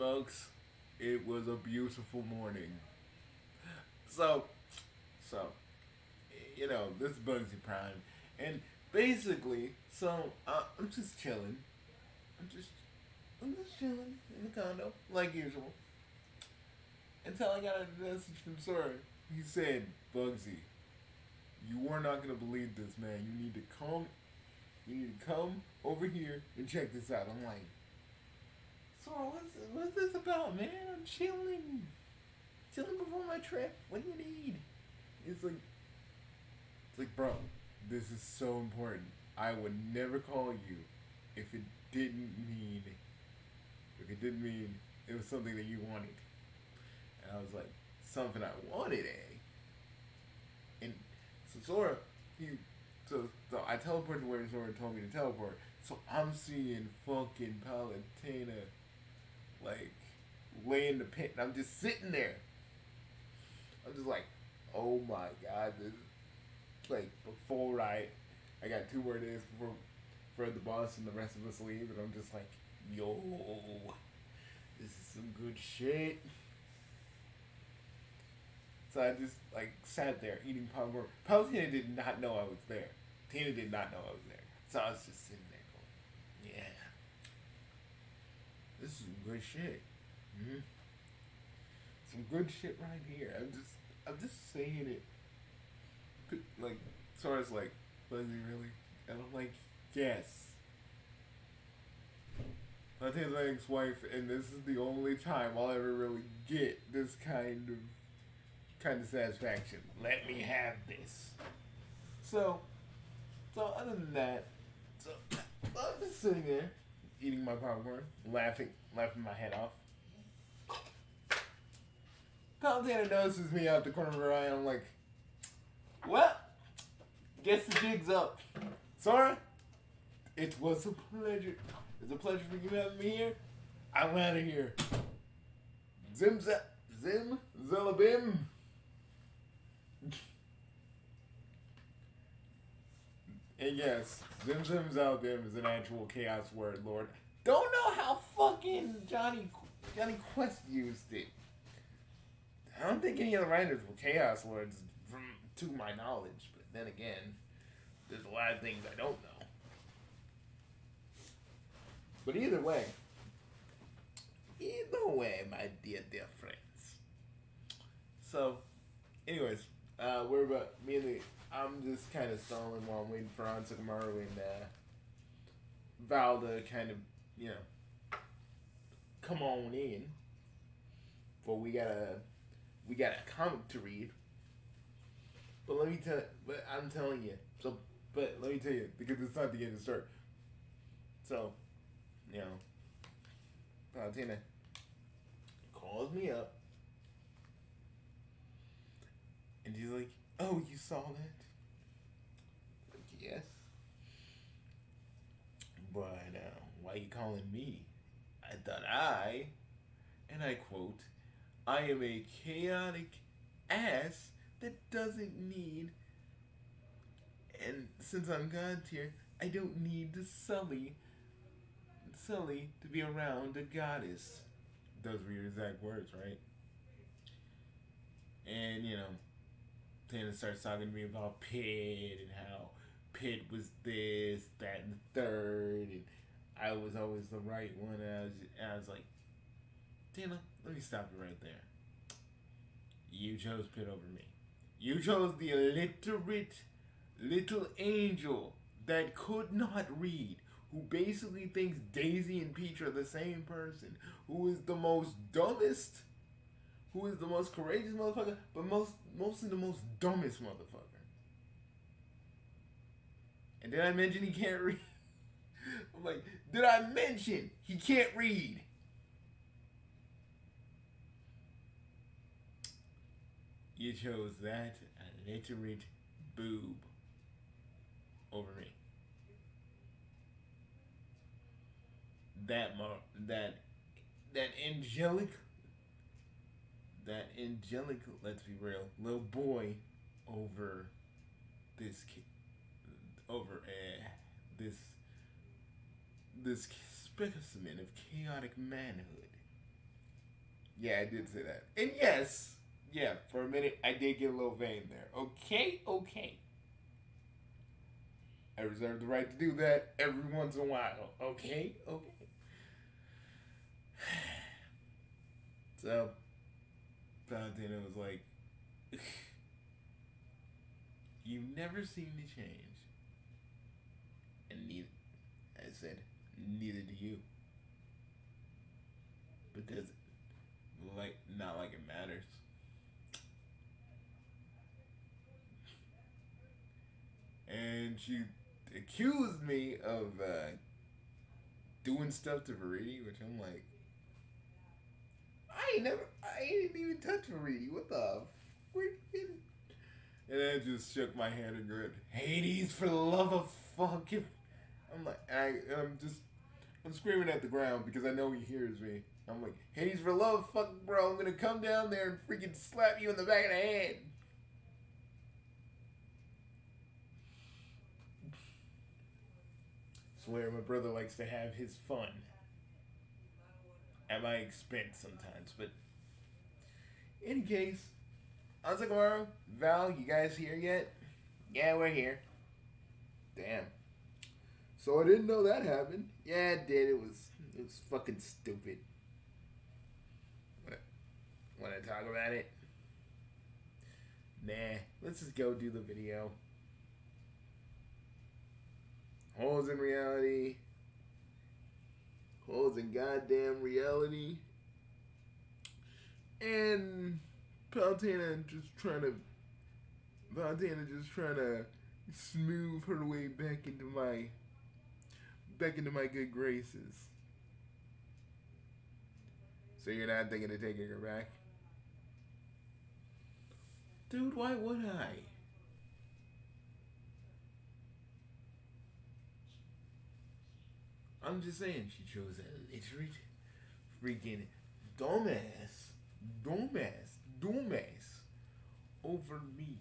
folks. It was a beautiful morning. So, so, this is Bugsy Prime, and basically, I'm just chilling. I'm just, I'm just chilling in the condo like usual until I got a message from Sora. He said, "Bugsy, you are not gonna believe this, man. You need to come. You need to come over here and check this out." I'm like, "Sora, what's this about, man? I'm chilling." Chilling before my trip. What do you need? It's like, bro, this is so important. I would never call you if it didn't mean, it was something that you wanted. And I was like, something I wanted, eh? And so Sora, he, so I teleported where Sora told me to teleport. So I'm seeing fucking Palutena, like, lay in the pit, and I'm just sitting there. I'm just like, oh my god, this is like before I got 2 more days before for the boss and the rest of us leave, and I'm just like, yo, this is some good shit. So I just like sat there eating popcorn. Palutena did not know I was there. Tina did not know I was there. So I was just sitting there going, yeah, this is some good shit. Mm-hmm. Some good shit right here. I'm just saying it. Like, Sora's like, Fuzzy, really? And I'm like, yes. Latina's my ex-wife, and this is the only time I'll ever really get this kind of satisfaction. Let me have this. So, other than that, so I'm just sitting there, eating my popcorn, laughing my head off. Palutena notices me out the corner of her eye, and I'm like, well, guess the jig's up. Sora, it was a pleasure. It's a pleasure for you having me here. I'm out of here. Zim zalabim. And yes, zim zalabim is an actual chaos word, Lord. Don't know how fucking Johnny Quest used it. I don't think any of the writers were chaos lords, to my knowledge. But then again, there's a lot of things I don't know. But either way, my dear friends. So, anyways, we're about mainly. I'm just kind of stalling while I'm waiting for Ansukamaru and Val to kind of, come on in. For we got a comic to read. But I'm telling you. But let me tell you, because it's not the end of the story. So, Palutena calls me up, and she's like, "Oh, you saw that?" Like, yes. But why are you calling me? I thought and I quote, "I am a chaotic ass that doesn't need, and since I'm God tier, I don't need to Sully to be around a goddess." Those were your exact words, right? And, Tana starts talking to me about Pit and how Pit was this, that, and the third, and I was always the right one. And I was like, Tina, let me stop you right there. You chose Pit over me. You chose the illiterate little angel that could not read, who basically thinks Daisy and Peach are the same person, who is the most dumbest, who is the most courageous motherfucker, but mostly the most dumbest motherfucker. And did I mention he can't read? I'm like, did I mention he can't read? You chose that illiterate boob over me. That that angelic let's be real, little boy over this kid, over this specimen of chaotic manhood. Yeah, I did say that. And yes, yeah, for a minute I did get a little vain there. Okay, okay. I reserve the right to do that every once in a while. Okay, okay. So Valentina was like, "You never seem to change," and neither. I said, "Neither do you." But does it? Like, not like it matters. And she accused me of doing stuff to Verity, which I'm like, I didn't even touch Verity. What the freaking? And I just shook my head and grinned. Hades, for the love of fucking! I'm like, I'm screaming at the ground because I know he hears me. I'm like, Hades, for the love of fucking bro, I'm gonna come down there and freaking slap you in the back of the head. Swear, my brother likes to have his fun at my expense sometimes. But in any case, Asakamaru, Val, you guys here yet? Yeah, we're here. Damn. So I didn't know that happened. Yeah, it did. It was fucking stupid. Want to talk about it? Nah. Let's just go do the video. Holes in reality. Holes in goddamn reality. And Valentina just trying to smooth her way back into my good graces. So you're not thinking of taking her back? Dude, why would I? I'm just saying she chose a literate freaking dumbass, dumbass over me.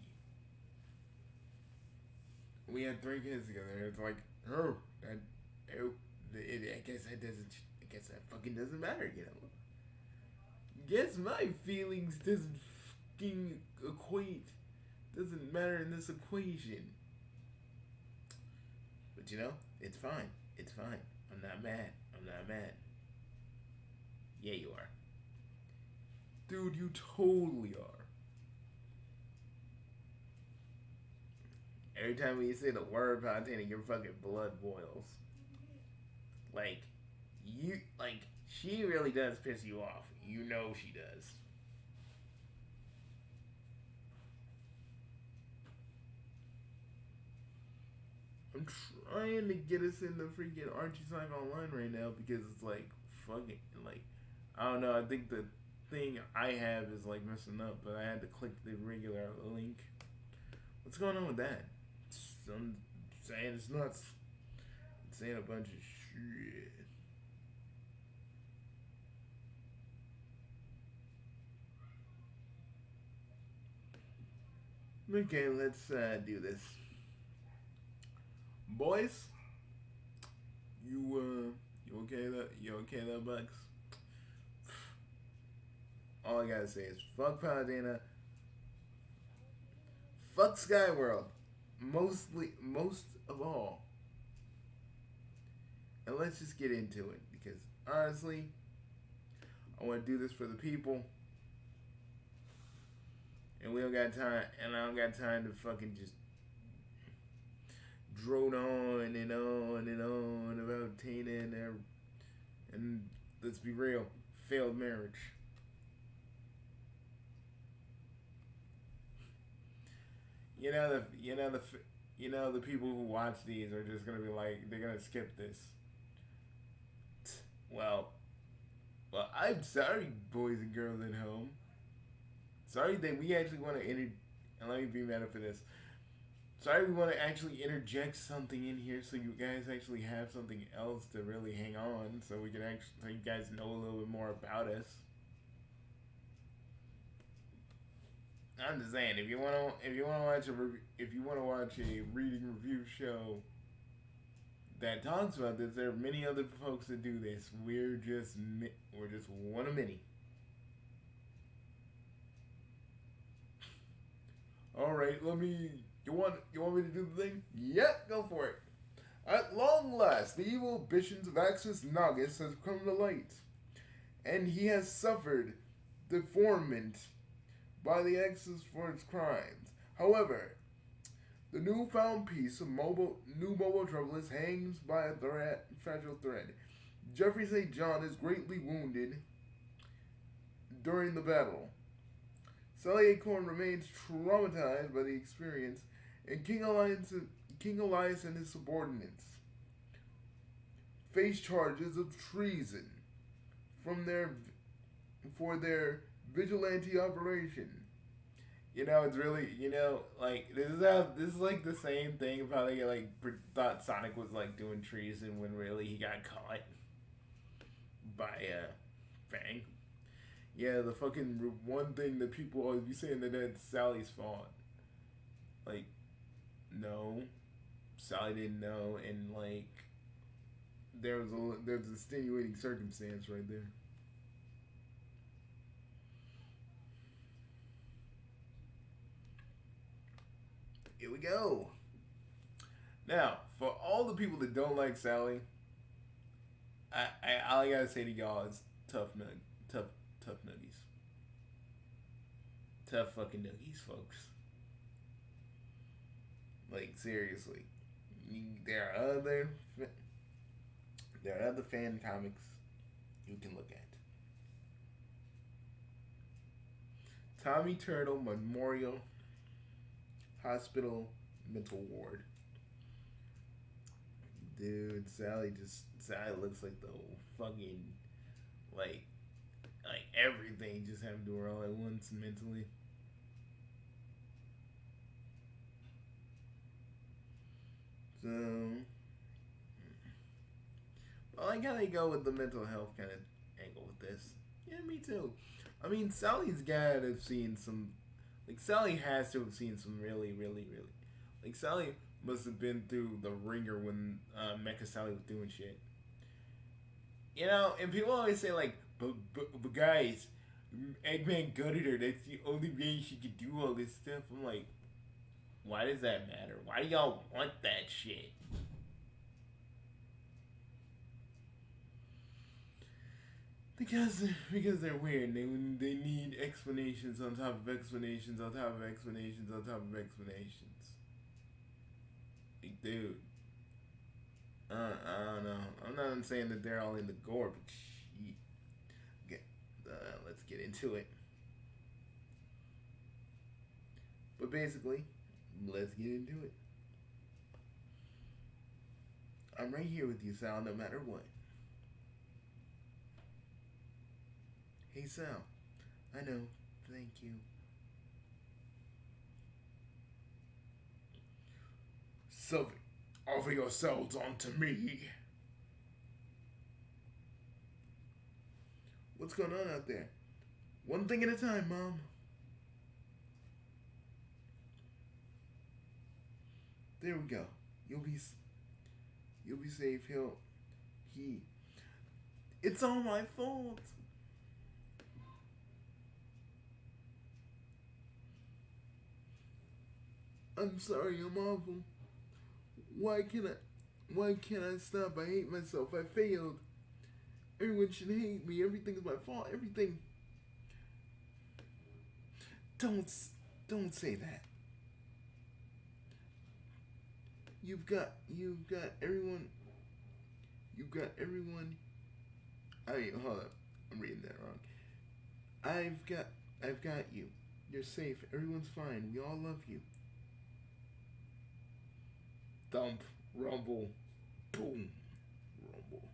We had 3 kids together. It's like, oh, I guess that doesn't. I guess that fucking doesn't matter, you know. Guess my feelings doesn't fucking equate. Doesn't matter in this equation. But you know, it's fine. It's fine. I'm not mad. I'm not mad. Yeah, you are. Dude, you totally are. Every time we say the word Valentine, your fucking blood boils. Like, she really does piss you off. You know she does. I'm trying to get us into freaking Hedgehog Online right now because it's like, fucking, like, I don't know. I think the thing I have is like messing up, but I had to click the regular link. What's going on with that? I'm saying it's nuts. It's saying a bunch of shit. Okay, let's do this. Boys, you okay that Bucks? All I gotta say is fuck Paladina, fuck Skyworld, most of all, and let's just get into it because honestly, I want to do this for the people, and we don't got time, and I don't got time to fucking just drone on and on and on about Tina and their, and let's be real, failed marriage. You know the people who watch these are just gonna be like they're gonna skip this. Well, I'm sorry, boys and girls at home. Sorry that we actually want to and let me be mad for this. Sorry, we want to actually interject something in here so you guys actually have something else to really hang on, so we can actually, so you guys know a little bit more about us. I'm just saying, if you wanna watch a reading review show that talks about this, there are many other folks that do this. We're just one of many. All right, let me. You want me to do the thing? Yep, go for it. At long last, the evil ambitions of Axis Nagus has come to light, and he has suffered deformment by the Axis for its crimes. However, the newfound peace of new mobile troublers hangs by a fragile thread. Jeffrey St. John is greatly wounded during the battle. Sally Acorn remains traumatized by the experience, and King Elias and his subordinates face charges of treason from their for their vigilante operation. It's really like this is like the same thing about thought Sonic was like doing treason when really he got caught by Fang. Yeah, the fucking one thing that people always be saying that that's Sally's fault. Like, no, Sally didn't know, and like there's a extenuating circumstance right there. Here we go. Now, for all the people that don't like Sally, all I gotta say to y'all is tough, tough nuggies, tough fucking nuggies, folks. Like seriously, there are other fan comics you can look at. Tommy Turtle Memorial Hospital Mental Ward. Dude, Sally looks like the whole fucking like everything just happened to her all at once mentally. So I like how they go with the mental health kind of angle with this. Yeah, me too. I mean, Sally's gotta have seen some. Like, Sally has to have seen some really, really, really. Like, Sally must have been through the ringer when Mecha Sally was doing shit. And people always say, like, but guys, Eggman gutted her. That's the only way she could do all this stuff. I'm like, why does that matter? Why do y'all want that shit? Because they're weird. They need explanations on top of explanations on top of explanations on top of explanations. Like, dude. I don't know. I'm not saying that they're all in the gore, but shit. Okay, let's get into it. But basically, let's get into it. I'm right here with you, Sal, no matter what. Hey, Sal. I know. Thank you. Sylvie, offer yourselves onto me. What's going on out there? One thing at a time, Mom. There we go. You'll be safe. It's all my fault. I'm sorry, I'm awful. Why can't I stop? I hate myself. I failed. Everyone should hate me. Everything's my fault. Everything. Don't say that. You've got everyone. I mean, hold up. I'm reading that wrong. I've got you. You're safe. Everyone's fine. We all love you. Thump, rumble, boom, rumble.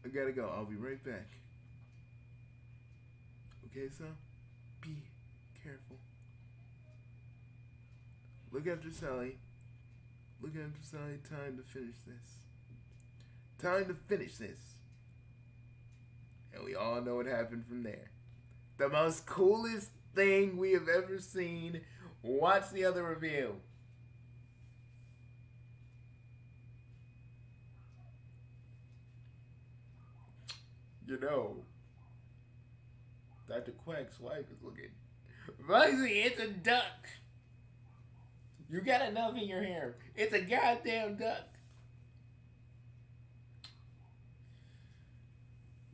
I gotta go. I'll be right back. Okay, son? Be careful. Look after Sally. Look after Sally. Time to finish this. Time to finish this. And we all know what happened from there. The most coolest thing we have ever seen. Watch the other review. You know, Dr. Quack's wife is looking. Bugsy, it's a duck. You got enough in your hair. It's a goddamn duck.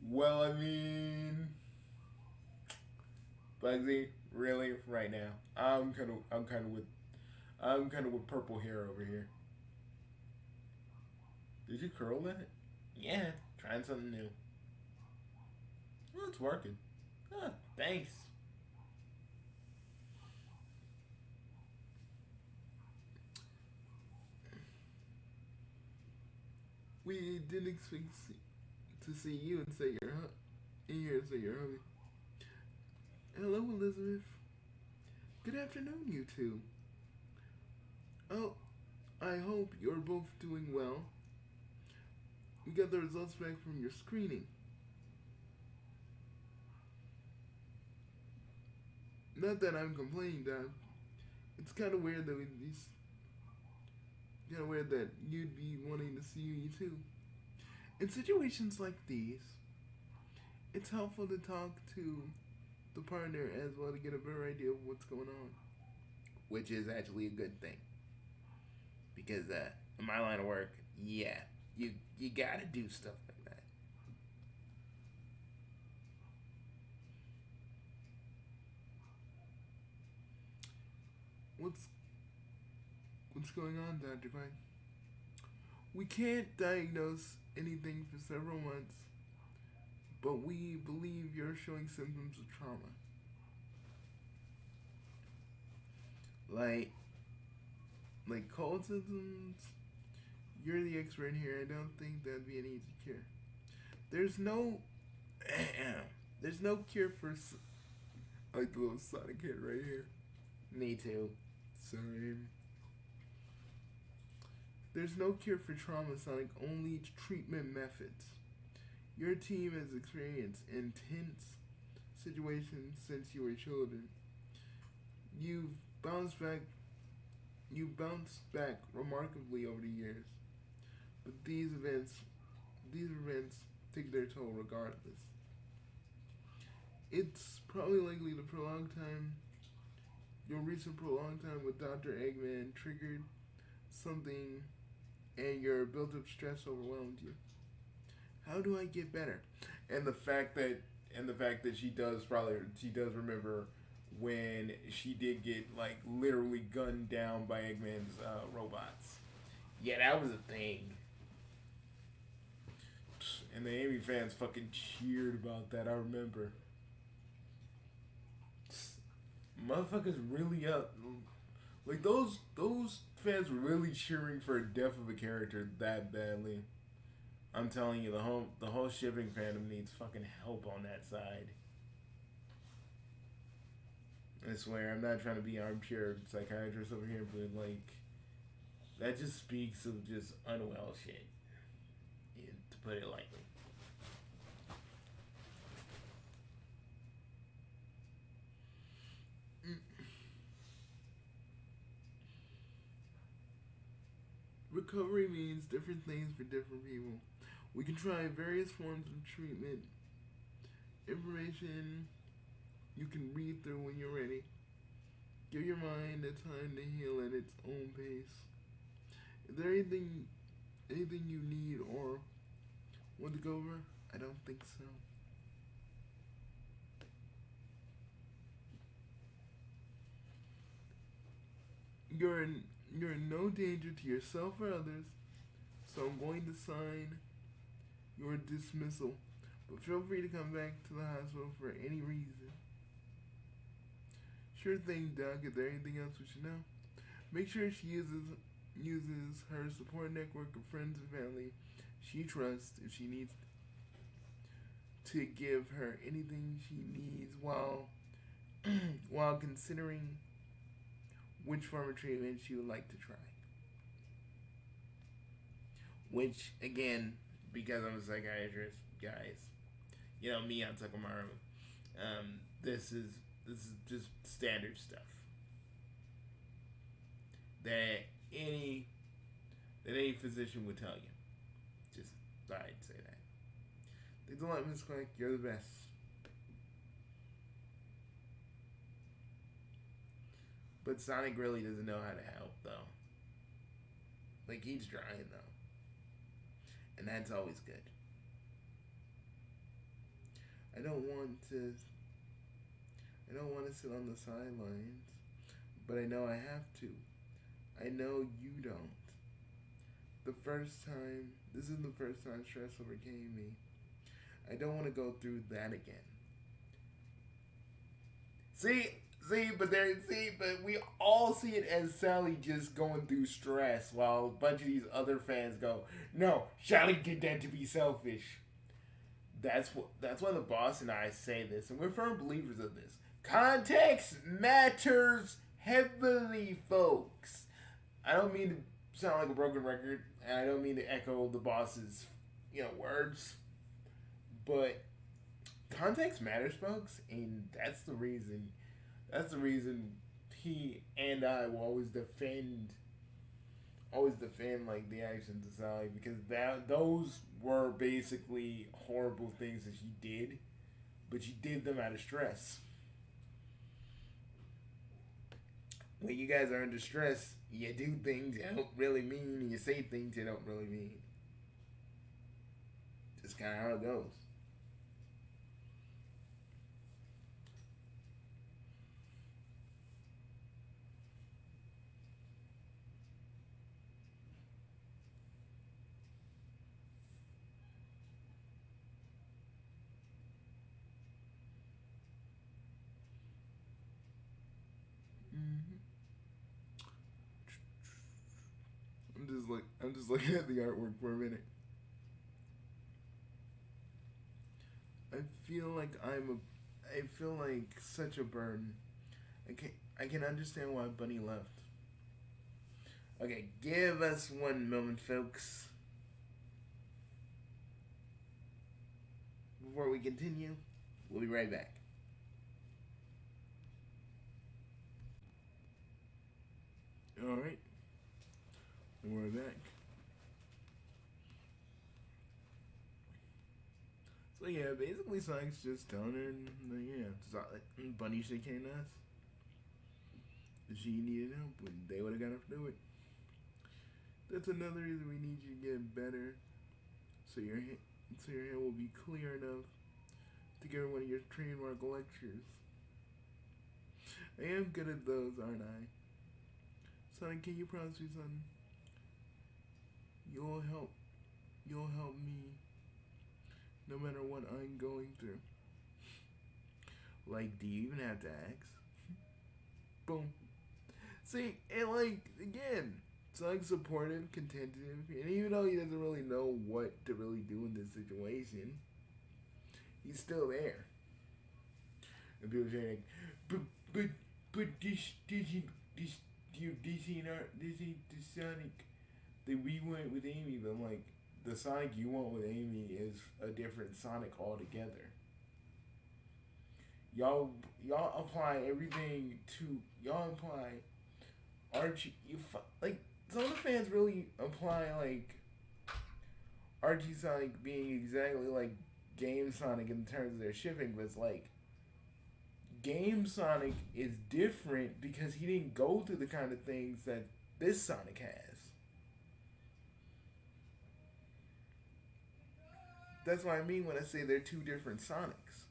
Well, I mean, Bugsy, really, right now, I'm kind of with purple hair over here. Did you curl that? Yeah, trying something new. Well, it's working. Ah, thanks. We didn't expect to see you and say your in here and say your hubby. Hello, Elizabeth. Good afternoon, you two. Oh, I hope you're both doing well. We got the results back from your screening. Not that I'm complaining, Doc. It's kind of weird that kind of weird that you'd be wanting to see you too. In situations like these, it's helpful to talk to the partner as well to get a better idea of what's going on. Which is actually a good thing. Because in my line of work, yeah, you gotta do stuff like that. What's what's going on, Dr. Quack? We can't diagnose anything for several months, but we believe you're showing symptoms of trauma. Like like cold symptoms. You're the expert here. I don't think that'd be an easy cure. There's no there's no cure for like the little Sonic kid right here. Me too. Same. There's no cure for trauma, Sonic, only treatment methods. Your team has experienced intense situations since you were children. You've bounced back you bounced back remarkably over the years. But these events take their toll regardless. It's probably likely the prolonged time your recent prolonged time with Dr. Eggman triggered something and your built up stress overwhelmed you. How do I get better? And the fact that she does remember when she did get like literally gunned down by Eggman's robots. Yeah, that was a thing. And the Amy fans fucking cheered about that. I remember. Motherfuckers really up. Like those fans were really cheering for a death of a character that badly. I'm telling you, the whole shipping fandom needs fucking help on that side. I swear, I'm not trying to be armchair psychiatrist over here, but like that just speaks of just unwell shit, to put it lightly. Recovery means different things for different people. We can try various forms of treatment. Information you can read through when you're ready. Give your mind the time to heal at its own pace. Is there anything you need or want to go over? I don't think so. You're in you're in no danger to yourself or others, so I'm going to sign your dismissal. But feel free to come back to the hospital for any reason. Sure thing, Doc. Is there anything else we should know? Make sure she uses her support network of friends and family she trusts if she needs to give her anything she needs while considering which form of treatment she would like to try. Which again, because I'm a psychiatrist, guys, you know me on Tuckamaro. This is just standard stuff that any that any physician would tell you. Just thought I'd say that. Don't let Miss Clank. You're the best. But Sonic really doesn't know how to help though. Like he's trying though, and that's always good. I don't want to. I don't want to sit on the sidelines, but I know I have to. I know you don't. The first time, this is the first time stress overcame me. I don't want to go through that again. See, but we all see it as Sally just going through stress, while a bunch of these other fans go, "No, Sally did that to be selfish." That's why the boss and I say this, and we're firm believers of this. Context matters heavily, folks. I don't mean to sound like a broken record, and I don't mean to echo the boss's, words, but context matters, folks, and that's the reason. That's the reason he and I will always defend like the actions of Sally, because those were basically horrible things that she did, but she did them out of stress. When you guys are under stress, you do things you don't really mean, and you say things you don't really mean. Just kind of how it goes. Mm-hmm. I'm just looking at the artwork for a minute. I feel like I feel like such a burden. I can understand why Bunny left. Okay, give us one moment, folks. Before we continue, we'll be right back. All right, we're back. So yeah, basically Sonic's just telling her, Bunny should came to us. If she needed help, they would have got her to do it. That's another reason we need you to get better, so your hair will be clear enough to give one of your trademark lectures. I am good at those, aren't I? Sonic, can you promise me something? You'll help. You'll help me, no matter what I'm going through. Like, do you even have to ask? Boom. See, and like again, Sonic's supportive, contentive, and even though he doesn't really know what to really do in this situation, he's still there. And people say like, but but but this ain't the Sonic that we went with Amy. But I'm like, the Sonic you want with Amy is a different Sonic altogether. Y'all apply everything to y'all apply Archie. Like some of the fans really apply like Archie Sonic being exactly like Game Sonic in terms of their shipping, but it's like Game Sonic is different because he didn't go through the kind of things that this Sonic has. That's what I mean when I say they're two different Sonics.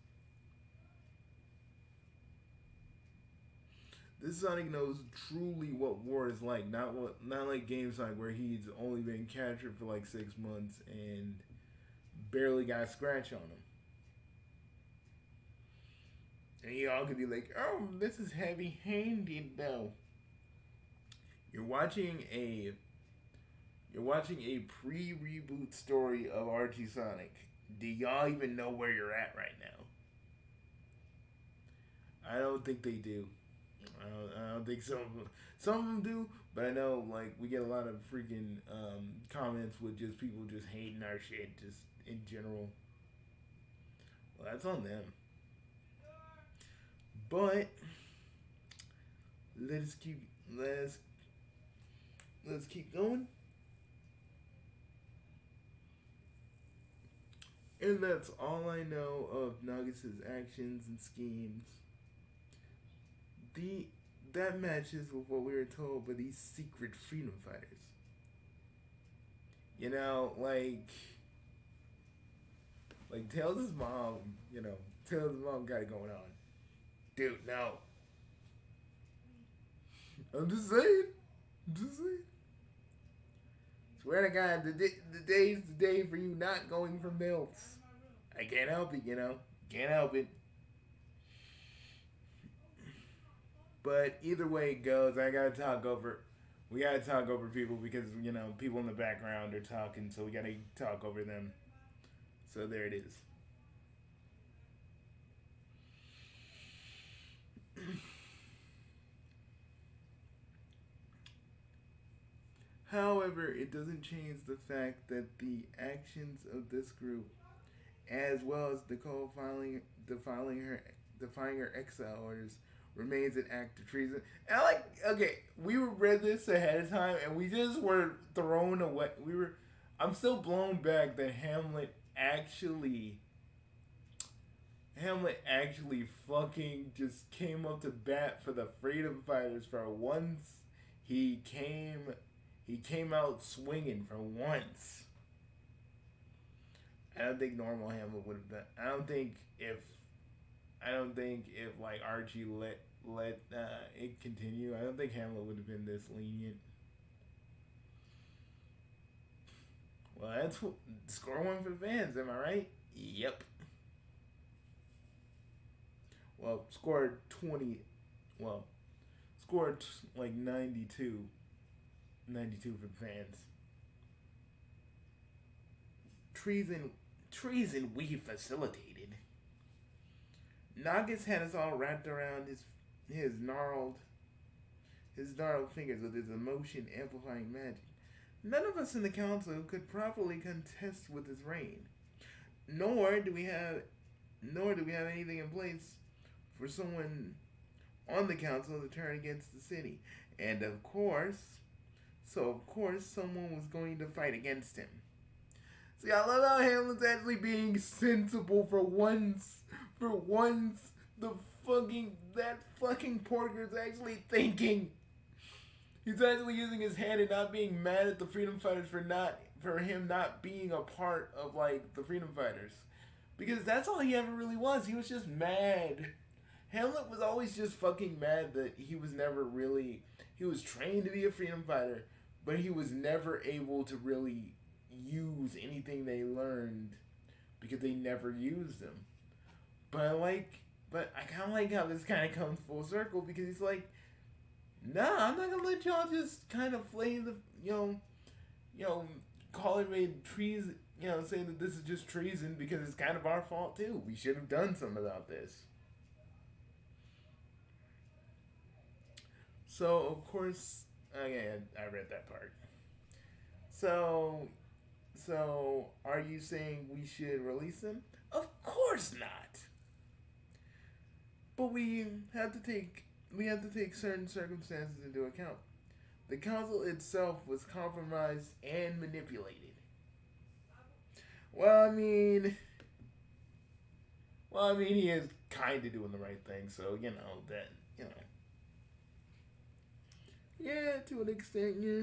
This Sonic knows truly what war is like, not like Game Sonic where he's only been captured for like 6 months and barely got a scratch on him. And y'all could be like, "Oh, this is heavy-handed, though." You're watching a you're watching a pre-reboot story of Archie Sonic. Do y'all even know where you're at right now? I don't think they do. I don't think some of them do, but I know like we get a lot of freaking comments with just people just hating our shit just in general. Well, that's on them. But let's keep let's let's keep going. And that's all I know of Nuggets' actions and schemes. The that matches with what we were told by these secret freedom fighters. You know, Tails' mom, Tails' mom got it going on. Dude, no. I'm just saying. I'm just saying. Swear to God, the day's the day for you not going for milks. I can't help it. Can't help it. But either way it goes, I gotta talk over. We gotta talk over people because people in the background are talking, so we gotta talk over them. So there it is. However, it doesn't change the fact that the actions of this group, as well as Nicole defying her exile orders, remains an act of treason. And okay, we read this ahead of time, and we just were thrown away. I'm still blown back that Hamlet actually fucking just came up to bat for the freedom fighters for once. He came out swinging for once. I don't think normal Hamlet would have done. I don't think if like Archie let it continue. I don't think Hamlet would have been this lenient. Well, that's score one for the fans. Am I right? Yep. Well, scored 20. Well, scored like 92. 92 for the fans. Treason we facilitated. Nagas had us all wrapped around his gnarled fingers with his emotion amplifying magic. None of us in the council could properly contest with his reign. Nor do we have anything in place for someone on the council to turn against the city. And of course, someone was going to fight against him. See, I love how Hamlet's actually being sensible for once. For once, that fucking Porker's actually thinking. He's actually using his head and not being mad at the freedom fighters for him not being a part of like the freedom fighters. Because that's all he ever really was. He was just mad. Hamlet was always just fucking mad that he was trained to be a freedom fighter, but he was never able to really use anything they learned because they never used them. But I kind of like how this kind of comes full circle because he's like, nah, I'm not gonna let y'all just kind of flame the, call it a treason, saying that this is just treason because it's kind of our fault too. We should have done something about this. So of course, again, I read that part. So are you saying we should release them? Of course not. But we have to take certain circumstances into account. The council itself was compromised and manipulated. Well, he is kind of doing the right thing, so yeah, to an extent, yeah.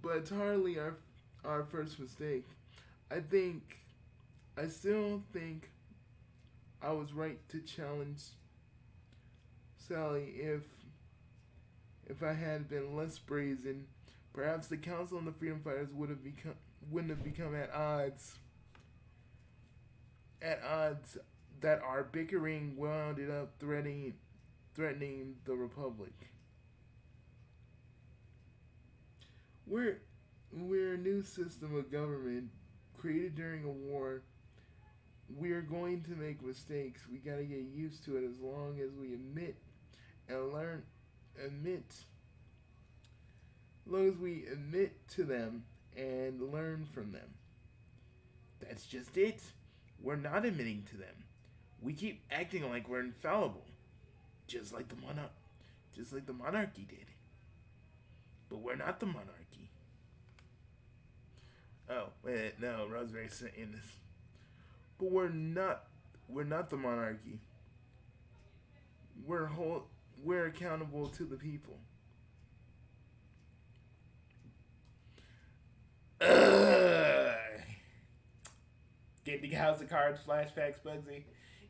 But it's hardly our first mistake. I still think I was right to challenge Sally if I had been less brazen. Perhaps the council and the freedom fighters wouldn't have become at odds that our bickering wound up threatening the republic. We're a new system of government created during a war. We're going to make mistakes. We gotta get used to it as long as we admit to them and learn from them. That's just it. We're not admitting to them. We keep acting like we're infallible, just like the monarchy did. but we're not the monarchy. Oh, wait, no, Rosemary's saying this. But we're not the monarchy. We're whole we're accountable to the people. Ugh. Get the House of Cards flashbacks, Bugsy.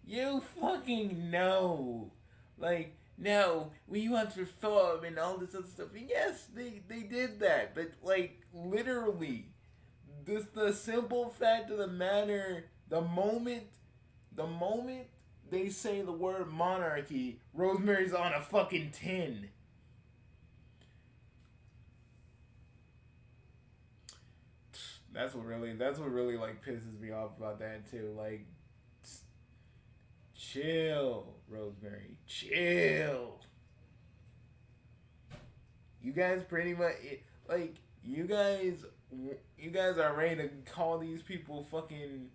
You fucking know. Like, no, we want reform and all this other stuff. And yes, they did that. But, like, literally, this the simple fact of the matter, the moment they say the word monarchy, Rosemary's on a fucking 10. That's what really like pisses me off about that too. Like, chill, Rosemary, chill. You guys pretty much like you guys are ready to call these people fucking.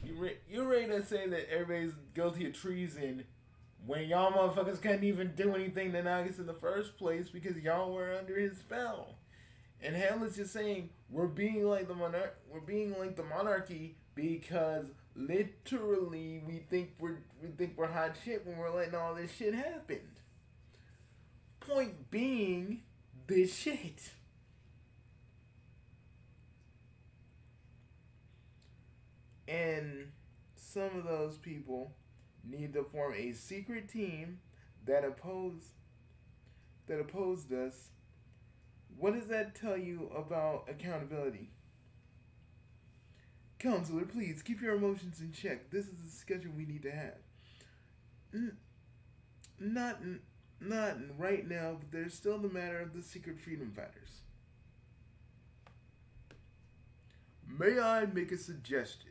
You're ready to say that everybody's guilty of treason when y'all motherfuckers couldn't even do anything to Nagas in the first place because y'all were under his spell. And Hamlet's just saying we're being like the monarchy because literally we think we're hot shit when we're letting all this shit happen. Point being, this shit. And some of those people need to form a secret team that opposed us. What does that tell you about accountability? Counselor, please keep your emotions in check. This is the discussion we need to have. Not not right now, but there's still the matter of the secret freedom fighters. May I make a suggestion?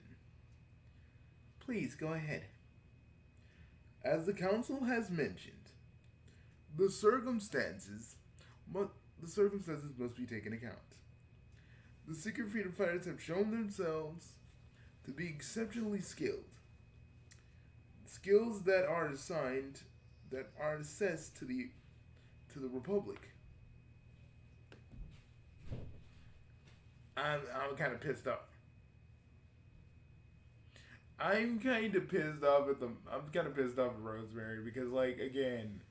Please go ahead. As the council has mentioned, the circumstances must be taken account. The secret freedom fighters have shown themselves to be exceptionally skilled. Skills that are assessed to the Republic. I'm kind of pissed off. I'm kind of pissed off at Rosemary because, like, again,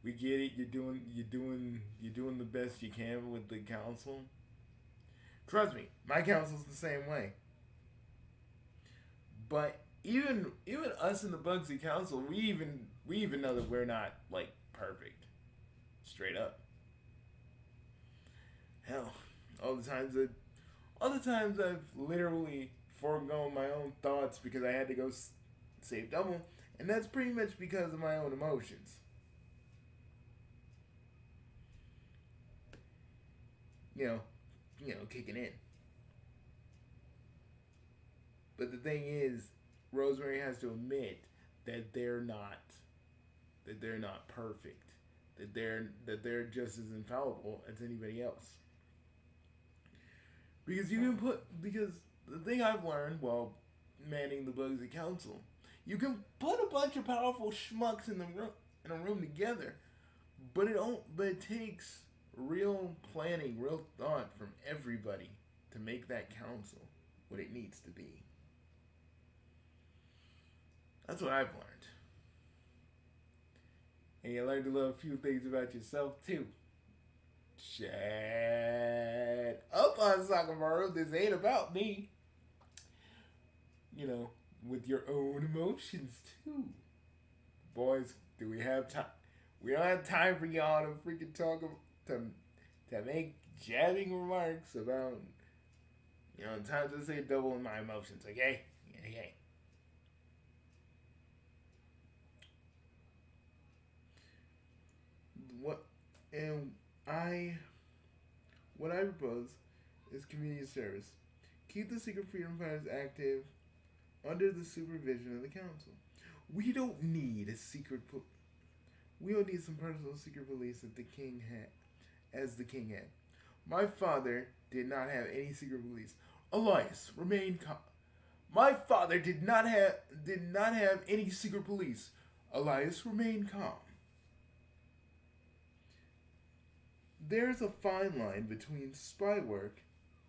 we get it. You're doing the best you can with the council. Trust me, my council's the same way. But even us in the Bugsy Council, we even know that we're not like perfect. Straight up. Hell, all the times I've literally foregone my own thoughts because I had to go save Double, and that's pretty much because of my own emotions. Kicking in. But the thing is, Rosemary has to admit that they're not perfect. That they're just as infallible as anybody else. Because the thing I've learned while manning the Bugsy Council, you can put a bunch of powerful schmucks in a room together, but it takes real planning, real thought from everybody to make that council what it needs to be. That's what I've learned. And you learned a little few things about yourself too. Shut up on Sakamaru. This ain't about me. With your own emotions too. Boys, do we have time? We don't have time for y'all to freaking talk to make jabbing remarks about times I say double in my emotions, okay? Okay. What I propose is community service. Keep the Secret Freedom Fighters active under the supervision of the council. We don't need we don't need some personal secret police that the king had. My father did not have any secret police. Elias, remain calm. My father did not have any secret police. Elias, remain calm. There's a fine line between spy work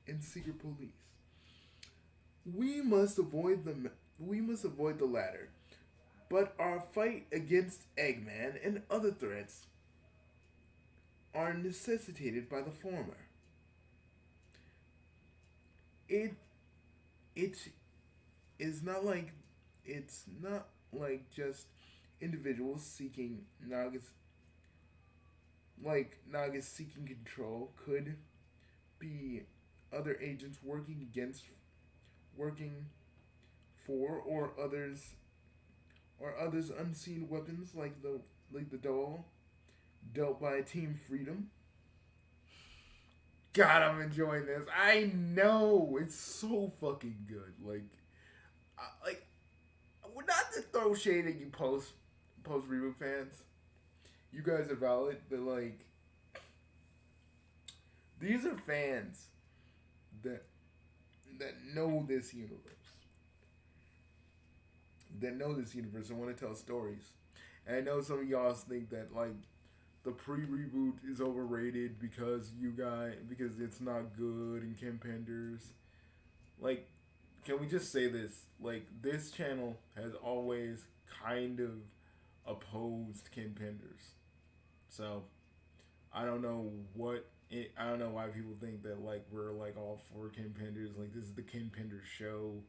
and secret police. We must avoid the latter. But our fight against Eggman and other threats are necessitated by the former. It it is not like it's not like just individuals seeking Naga's seeking control could be other agents working for or others unseen weapons like the doll dealt by Team Freedom. God, I'm enjoying this. I know it's so fucking good. Like not to throw shade at you post reboot fans. You guys are valid, but like these are fans that know this universe, and want to tell stories. And I know some of y'all think that like the pre-reboot is overrated because it's not good and Kim Penders. Like, can we just say this? Like, this channel has always kind of opposed Kim Penders. So I don't know why people think that like we're like all for Kim Penders. Like this is the Kim Penders show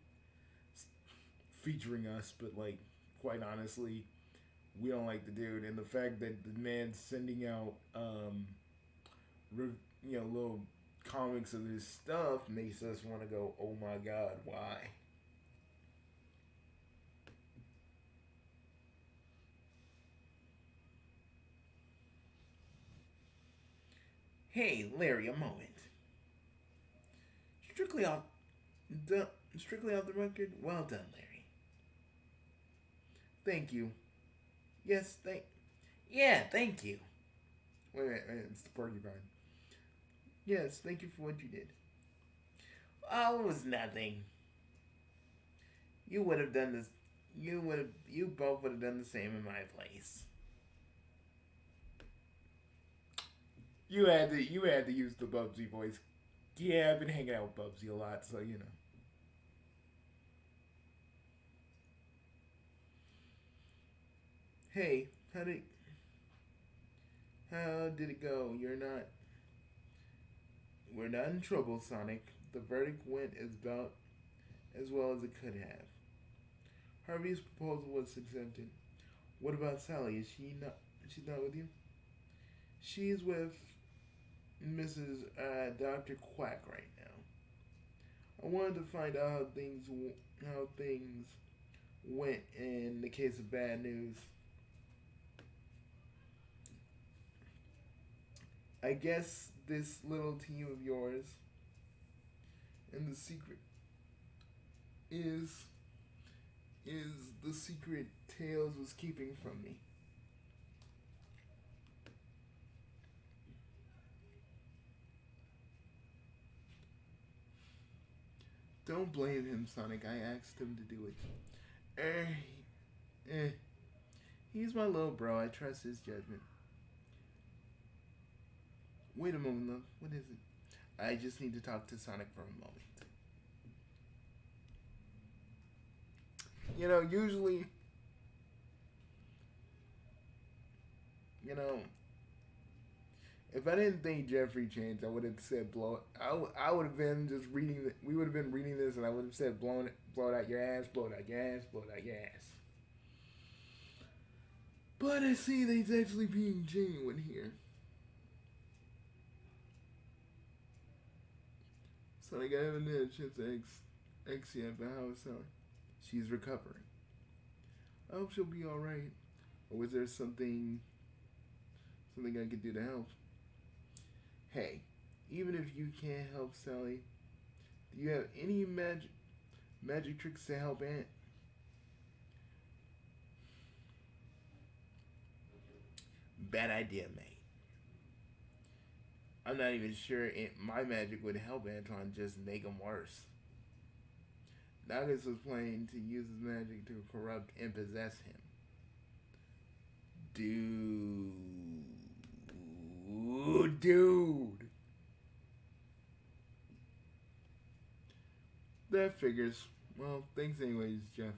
featuring us, but like quite honestly, we don't like the dude, and the fact that the man's sending out little comics of his stuff makes us want to go, oh my god, why? Hey, Larry, a moment. Strictly off the strictly off the record. Well done, Larry. Thank you. Yes, thank you. Wait, it's the porcupine. Yes, thank you for what you did. Oh, it was nothing. You would have done this. You both would have done the same in my place. You had to use the Bubsy voice. Yeah, I've been hanging out with Bubsy a lot, so you know. Hey, how did it go? We're not in trouble, Sonic. The verdict went as well as it could have. Harvey's proposal was accepted. What about Sally? She's not with you? She's with Mrs. Dr. Quack right now. I wanted to find out how things went in the case of bad news. I guess this little team of yours and the secret is the secret Tails was keeping from me. Don't blame him, Sonic. I asked him to do it. Eh. He's my little bro. I trust his judgment. Wait a moment, love. What is it? I just need to talk to Sonic for a moment. Usually, you know, if I didn't think Jeffrey changed, I would have said blow. I would have been just reading. We would have been reading this, and I would have said blow it out your ass, blow it out your ass, blow it out your ass. But I see that he's actually being genuine here. So I haven't had a chance to X yet, but how is her? She's recovering. I hope she'll be all right. Or was there something I could do to help? Hey, even if you can't help Sally, do you have any magic tricks to help Aunt? Bad idea, mate. I'm not even sure my magic would help Antoine, just make him worse. Nagas was planning to use his magic to corrupt and possess him. Dude. Ooh, dude. That figures. Well, thanks anyways, Jeff.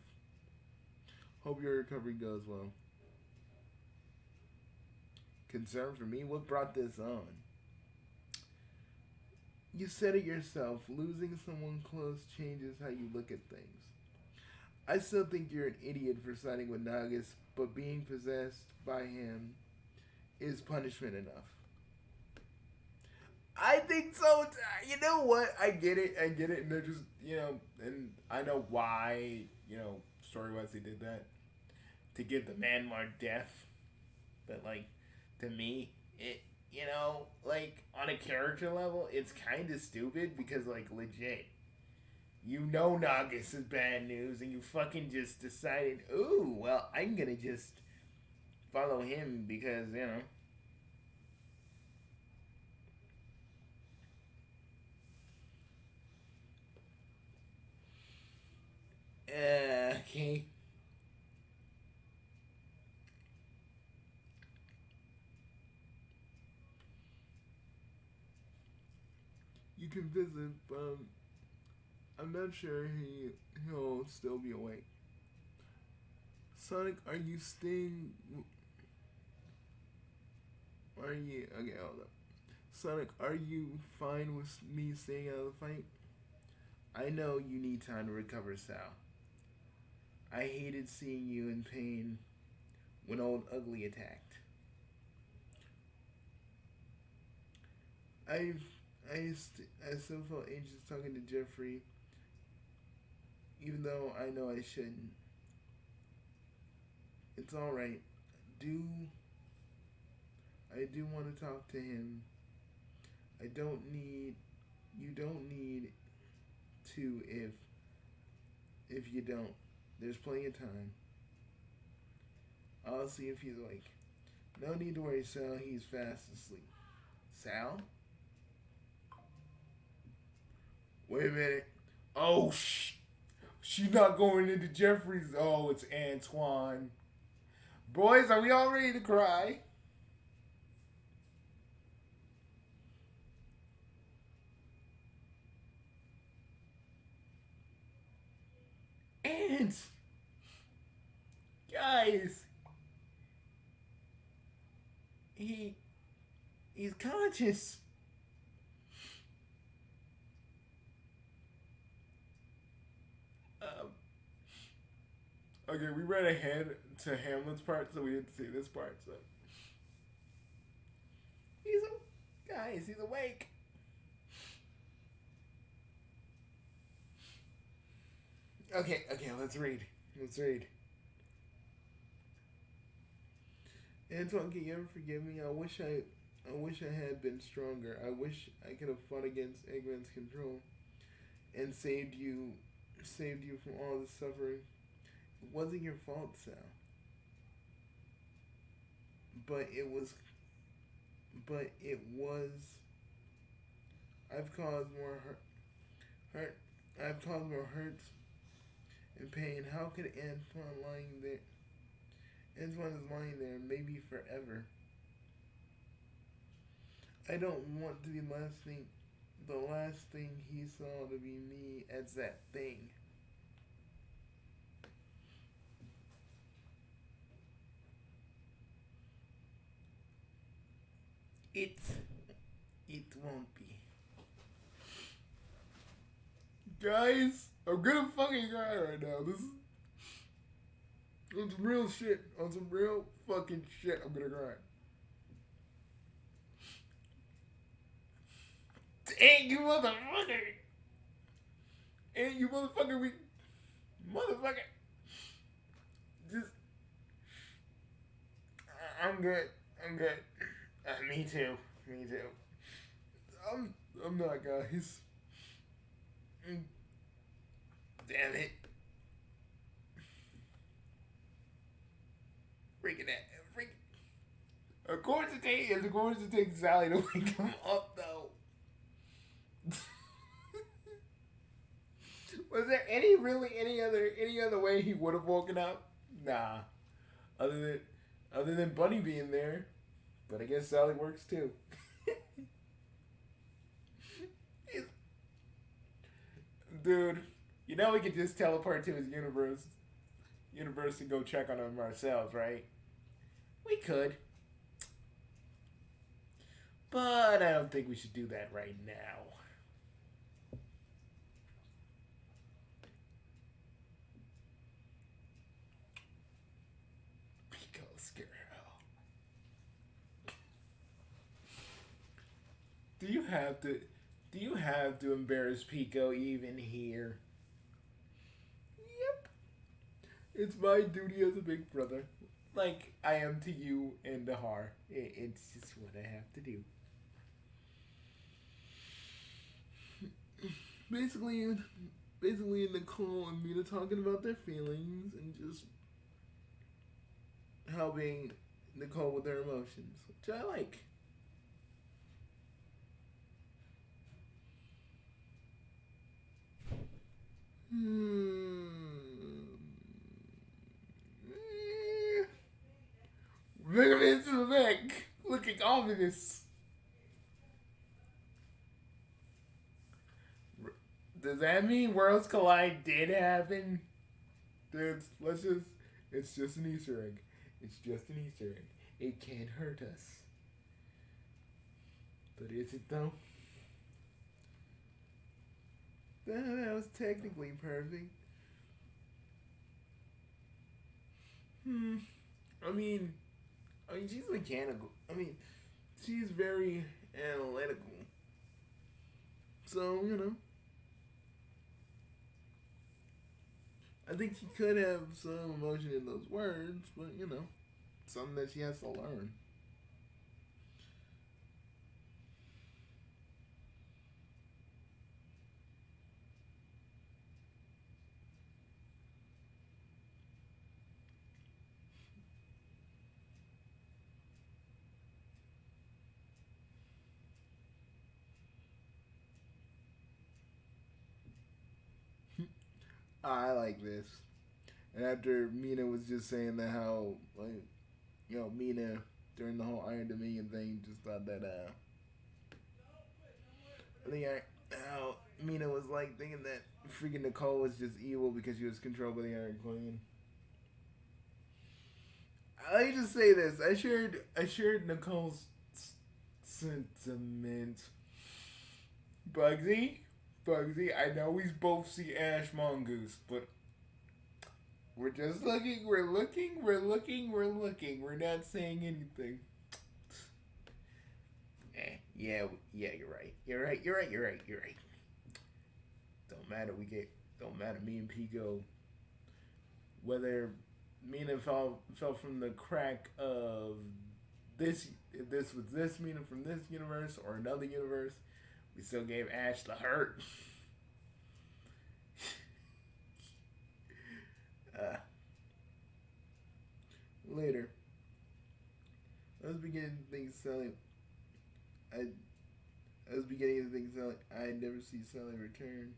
Hope your recovery goes well. Concern for me? What brought this on? You said it yourself. Losing someone close changes how you look at things. I still think you're an idiot for siding with Nagas, but being possessed by him is punishment enough. I think so. You know what? I get it. I get it. And they're just, and I know why, story wise they did that. To give the man more depth. But, like, to me, it, like, on a character level, it's kind of stupid because, like, legit. You know Nagas is bad news, and you fucking just decided, ooh, well, I'm gonna just follow him because, okay. You can visit, but I'm not sure he'll still be awake. Sonic, are you staying? Are you okay? Hold up. Sonic, are you fine with me staying out of the fight? I know you need time to recover, Sal. I hated seeing you in pain when Old Ugly attacked. I've I still felt anxious talking to Jeffrey, even though I know I shouldn't. It's all right. Do I do want to talk to him? I don't need. You don't need to if you don't. There's plenty of time. I'll see if he's awake. No need to worry, Sal. He's fast asleep. Sal? Wait a minute. Oh, she's not going into Jeffrey's. Oh, it's Antoine. Boys, are we all ready to cry? And guys, he he's conscious. Um, okay, we read ahead to Hamlet's part, so we didn't see this part. So guys, he's awake. Okay, let's read. Let's read. Antoine, can you ever forgive me? I wish I had been stronger. I wish I could have fought against Eggman's control and saved you from all the suffering. It wasn't your fault, Sal. But it was but it was I've caused more hurt I've caused more hurt and pain. How could Antoine is lying there, maybe forever. I don't want to be the last thing he saw to be me as that thing. It it won't be. Guys, I'm gonna fucking cry right now. This is on some real shit. On some real fucking shit, I'm gonna cry. Dang, you motherfucker! And you motherfucker, motherfucker. Just, I'm good. I'm good. Me too. Me too. I'm not, guys. Damn it. Freaking that. Of course it takes Sally to wake him up, though. Was there any other way he would have woken up? Nah. Other than Bunny being there. But I guess Sally works too. Dude, we could just teleport to his universe and go check on him ourselves, right? We could. But I don't think we should do that right now. Pico Scarrow. Do you have to embarrass Pico even here? Yep. It's my duty as a big brother. Like I am to you and Dahar. It's just what I have to do. Basically, Nicole and Mina talking about their feelings and just helping Nicole with their emotions, which I like. Hmm. Bring him into the back, looking ominous. Does that mean Worlds Collide did happen? Dude, let's just. It's just an Easter egg. It's just an Easter egg. It can't hurt us. But is it though? That was technically perfect. Hmm. I mean, she's mechanical. She's very analytical. So I think she could have some emotion in those words, but something that she has to learn. I like this. And after Mina was just saying that how Mina during the whole Iron Dominion thing just thought that I think how Mina was like thinking that freaking Nicole was just evil because she was controlled by the Iron Queen. Let me just say this: I shared Nicole's sentiment. Bugsy, I know we both see Ash Mongoose, but we're just looking. We're looking. We're looking. We're looking. We're not saying anything. Yeah. You're right. You're right. You're right. You're right. You're right. Don't matter. Don't matter. Me and Pico. Whether Mina fell from the crack of this was this Mina from this universe or another universe, we still gave Ash the hurt. uh, Later, I was beginning to think Sally. I I was beginning to think Sally. I'd never see Sally return.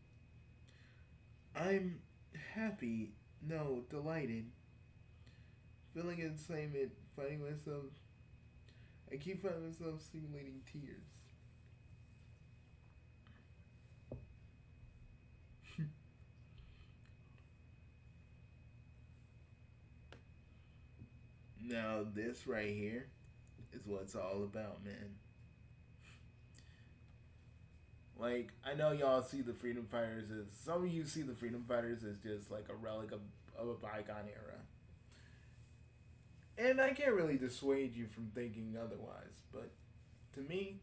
I'm happy, no, delighted, feeling excitement, finding myself. I keep finding myself simulating tears. Now this right here is what it's all about, man. Like I know y'all see the Freedom Fighters as some of you see the Freedom Fighters as just like a relic of a bygone era, and I can't really dissuade you from thinking otherwise. But to me,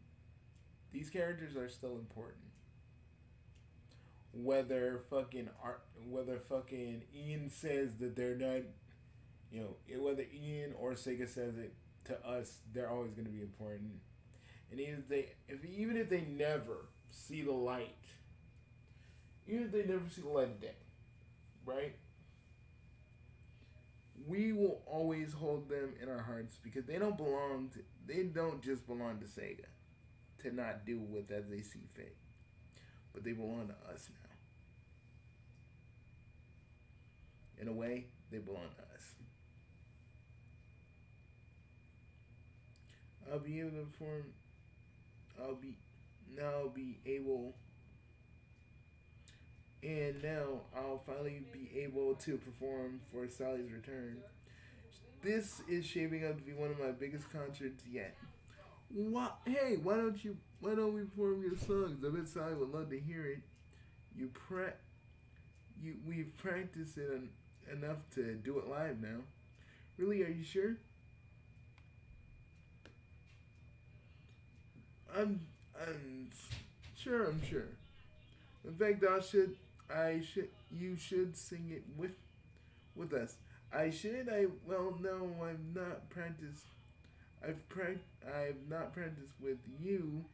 these characters are still important. Whether fucking Ian says that they're not, whether Ian or Sega says it to us, they're always going to be important. And even if they never see the light, even if they never see the light of day, right? We will always hold them in our hearts because they don't just belong to Sega to not do with as they see fit, but they belong to us now. In a way, they belong to us. I'll be able to form. I'll be now be and now I'll finally be able to perform for Sally's return. This is shaping up to be one of my biggest concerts yet. Hey, why don't we perform your songs? I bet Sally would love to hear it. You pre- we've practiced it enough to do it live now. Really, are you sure? I'm, I'm sure. I'm sure. In fact, you should sing it with us. I should. No, I've not practiced. I've not practiced with you,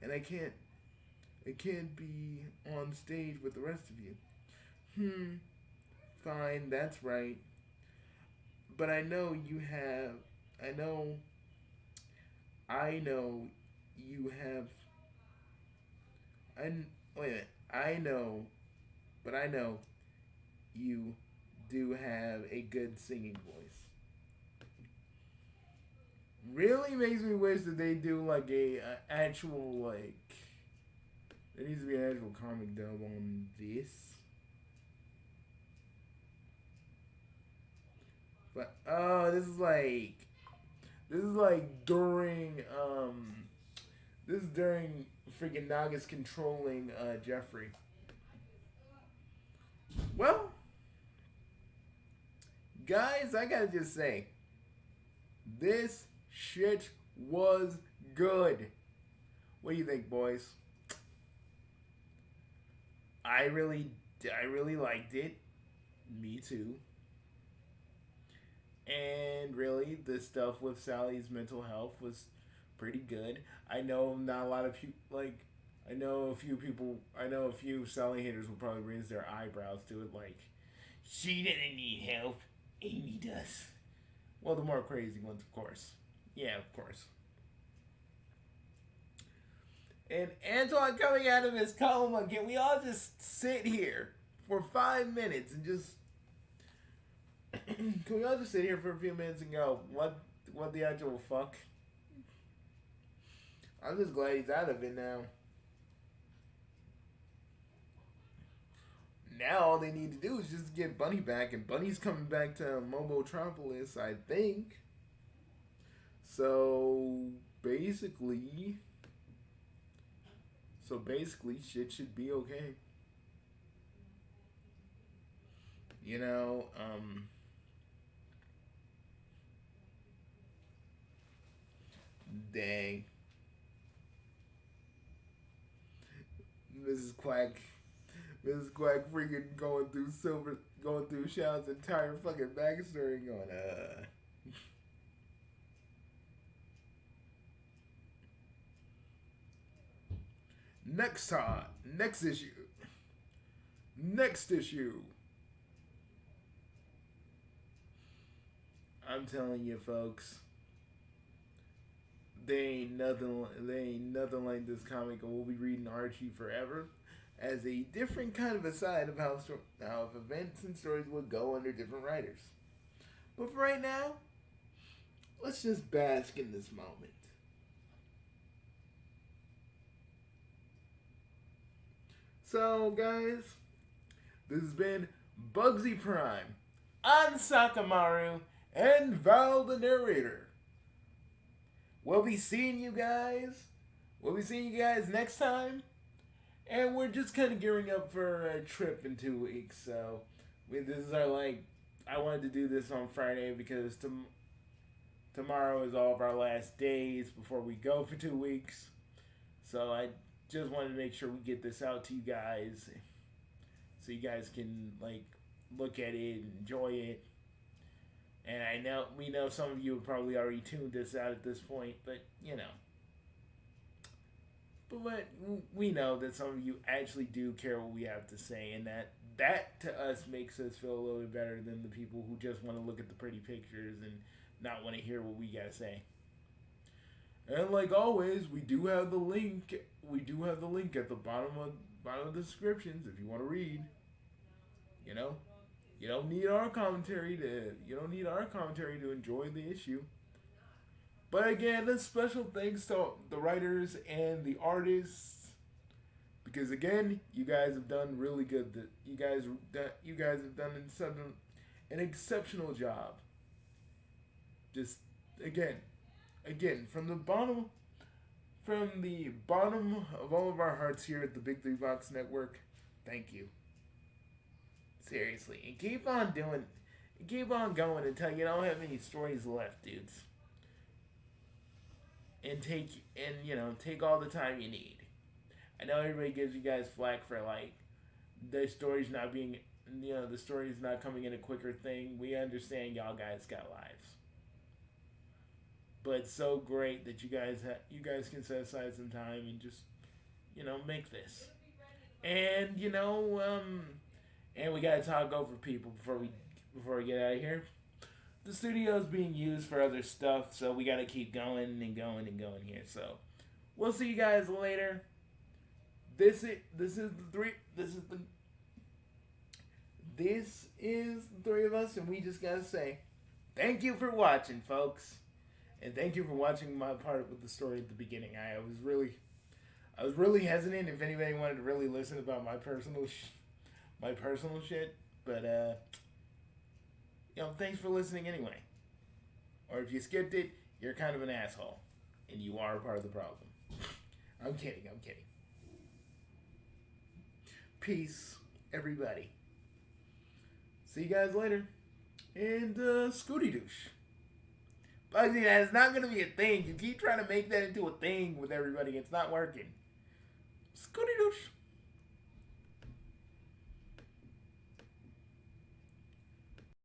and I can't be on stage with the rest of you. Hmm. Fine, that's right. But I know you have. I know. I know you have. I wait a minute. I know you do have a good singing voice. Really makes me wish that they do like a actual like. There needs to be an actual comic dub on this. But oh, this is like during this is during freaking Naga's controlling Jeffrey. Well, guys, I gotta just say, this shit was good. What do you think, boys? I really, I really liked it. Me too. And really, the stuff with Sally's mental health was pretty good. I know not a lot of people like. I know a few Sally haters will probably raise their eyebrows to it, like, she doesn't need help. Amy does. Well, the more crazy ones, of course. Yeah, of course. And Antoine coming out of his coma, can we all just sit here for 5 minutes and just can we all just sit here for a few minutes and go, what the actual fuck? I'm just glad he's out of it now. Now all they need to do is just get Bunny back, and Bunny's coming back to Mobotropolis, I think. So basically, shit should be okay. You know, dang, Mrs. Quack, Mrs. Quack, freaking going through Shell's entire fucking backstory, going, next time, next issue. I'm telling you, folks, they ain't nothing like this comic, and we'll be reading Archie forever as a different kind of aside of how events and stories would go under different writers. But for right now, let's just bask in this moment. So, guys, this has been Bugsy Prime. I'm Sakamaru and Val the narrator. We'll be seeing you guys. We'll be seeing you guys next time. And we're just kind of gearing up for a trip in 2 weeks. So, this is our like. I wanted to do this on Friday because tomorrow is all of our last days before we go for 2 weeks. So I just wanted to make sure we get this out to you guys, so you guys can like look at it and enjoy it. And I know we know some of you have probably already tuned this out at this point, but you know. But we know that some of you actually do care what we have to say, and that to us makes us feel a little bit better than the people who just want to look at the pretty pictures and not want to hear what we gotta say. And like always, we do have the link. We do have the link at the bottom of the descriptions if you want to read. You know, you don't need our commentary to enjoy the issue. But again, a special thanks to the writers and the artists because again, you guys have done really good. You guys have done an exceptional job. Just again, from the bottom of all of our hearts here at the Big Three Box Network, thank you. Seriously, and keep on going until you don't have any stories left, dudes. And take all the time you need. I know everybody gives you guys flack for like the stories not being, the stories not coming in a quicker thing. We understand y'all guys got lives, but it's so great that you guys can set aside some time and just make this. And and we gotta talk over people before we get out of here. The studio's being used for other stuff, so we gotta keep going and going and going here. So we'll see you guys later. This is the three of us, and we just gotta say thank you for watching, folks, and thank you for watching my part with the story at the beginning. I was really hesitant if anybody wanted to really listen about my personal shit, but thanks for listening anyway. Or if you skipped it, you're kind of an asshole, and you are a part of the problem. I'm kidding. I'm kidding. Peace, everybody. See you guys later. And Scooty Douche. Bugsy, that is not going to be a thing. You keep trying to make that into a thing with everybody. It's not working. Scooty Douche.